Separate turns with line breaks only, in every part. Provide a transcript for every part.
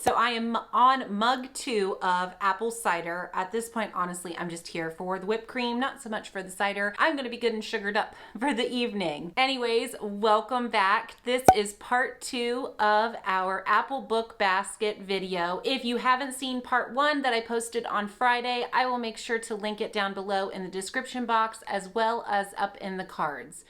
So I am on mug 2 of apple cider. At this point, honestly, I'm just here for the whipped cream, not so much for the cider. I'm gonna be good and sugared up for the evening. Anyways, welcome back. This is part 2 of our apple book basket video. If you haven't seen part 1 that I posted on Friday, I will make sure to link it down below in the description box as well as up in the cards.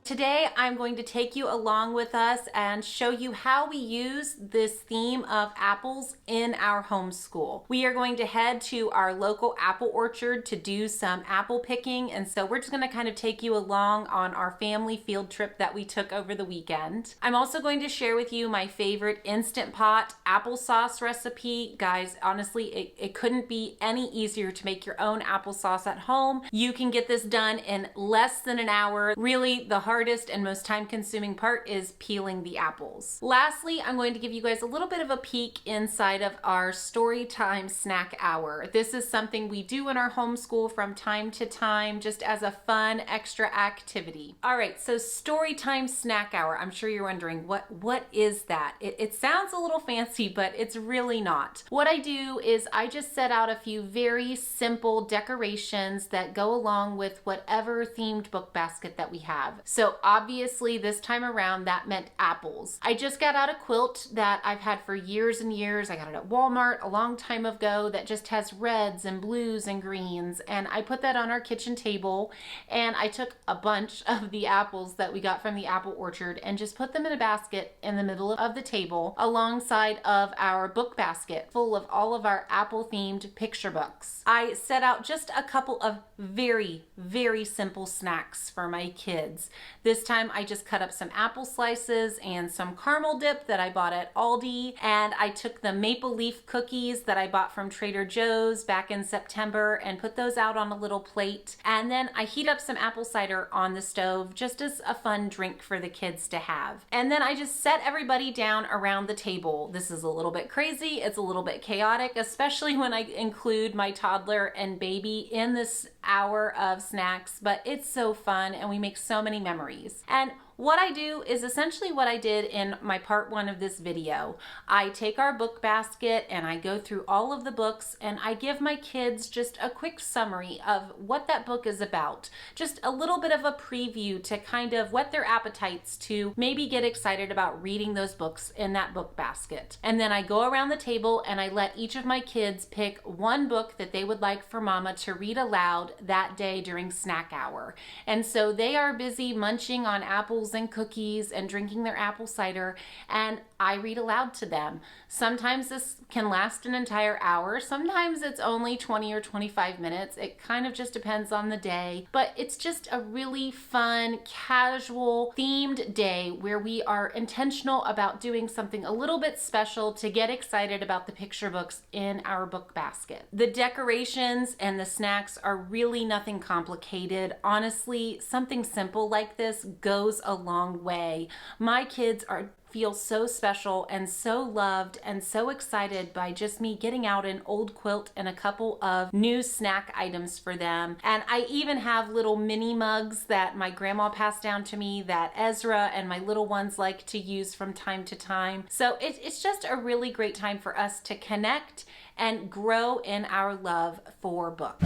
Today, I'm going to take you along with us and show you how we use this theme of apples in our homeschool. We are going to head to our local apple orchard to do some apple picking, and so we're just going to kind of take you along on our family field trip that we took over the weekend. I'm also going to share with you my favorite Instant Pot applesauce recipe. Guys, honestly, it couldn't be any easier to make your own applesauce at home. You can get this done in less than an hour. Really, the hardest and most time-consuming part is peeling the apples. Lastly, I'm going to give you guys a little bit of a peek inside of our story time snack hour. This is something we do in our homeschool from time to time, just as a fun extra activity. All right, so story time snack hour. I'm sure you're wondering, what is that? It sounds a little fancy, but it's really not. What I do is I just set out a few very simple decorations that go along with whatever themed book basket that we have. So obviously this time around that meant apples. I just got out a quilt that I've had for years and years. I got it at Walmart a long time ago that just has reds and blues and greens, and I put that on our kitchen table, and I took a bunch of the apples that we got from the apple orchard and just put them in a basket in the middle of the table alongside of our book basket full of all of our apple themed picture books. I set out just a couple of very, very simple snacks for my kids. This time I just cut up some apple slices and some caramel dip that I bought at Aldi, and I took the maple leaf cookies that I bought from Trader Joe's back in September and put those out on a little plate, and then I heat up some apple cider on the stove just as a fun drink for the kids to have. And then I just set everybody down around the table. This is a little bit crazy, it's a little bit chaotic, especially when I include my toddler and baby in this hour of snacks, but it's so fun and we make so many memories. And what I do is essentially what I did in my part 1 of this video. I take our book basket and I go through all of the books and I give my kids just a quick summary of what that book is about. Just a little bit of a preview to kind of whet their appetites to maybe get excited about reading those books in that book basket. And then I go around the table and I let each of my kids pick one book that they would like for mama to read aloud that day during snack hour. And so they are busy munching on apples and cookies and drinking their apple cider, and I read aloud to them. Sometimes this can last an entire hour. Sometimes it's only 20 or 25 minutes. It kind of just depends on the day, but it's just a really fun, casual, themed day where we are intentional about doing something a little bit special to get excited about the picture books in our book basket. The decorations and the snacks are really nothing complicated. Honestly, something simple like this goes a long way. My kids feel so special and so loved and so excited by just me getting out an old quilt and a couple of new snack items for them. And I even have little mini mugs that my grandma passed down to me that Ezra and my little ones like to use from time to time. So it's just a really great time for us to connect and grow in our love for books.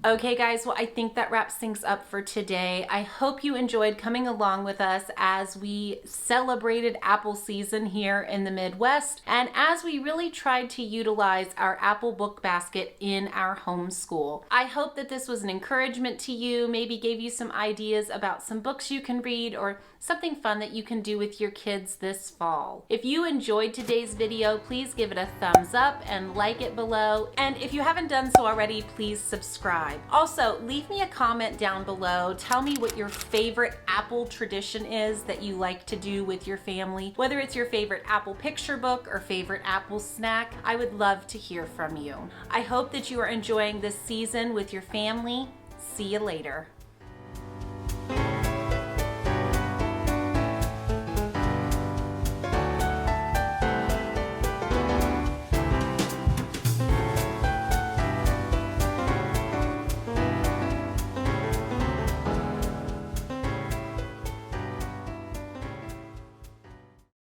Okay guys, well I think that wraps things up for today. I hope you enjoyed coming along with us as we celebrated apple season here in the Midwest and as we really tried to utilize our apple book basket in our homeschool. I hope that this was an encouragement to you, maybe gave you some ideas about some books you can read or something fun that you can do with your kids this fall. If you enjoyed today's video, please give it a thumbs up and like it below. And if you haven't done so already, please subscribe. Also, leave me a comment down below. Tell me what your favorite apple tradition is that you like to do with your family. Whether it's your favorite apple picture book or favorite apple snack, I would love to hear from you. I hope that you are enjoying this season with your family. See you later.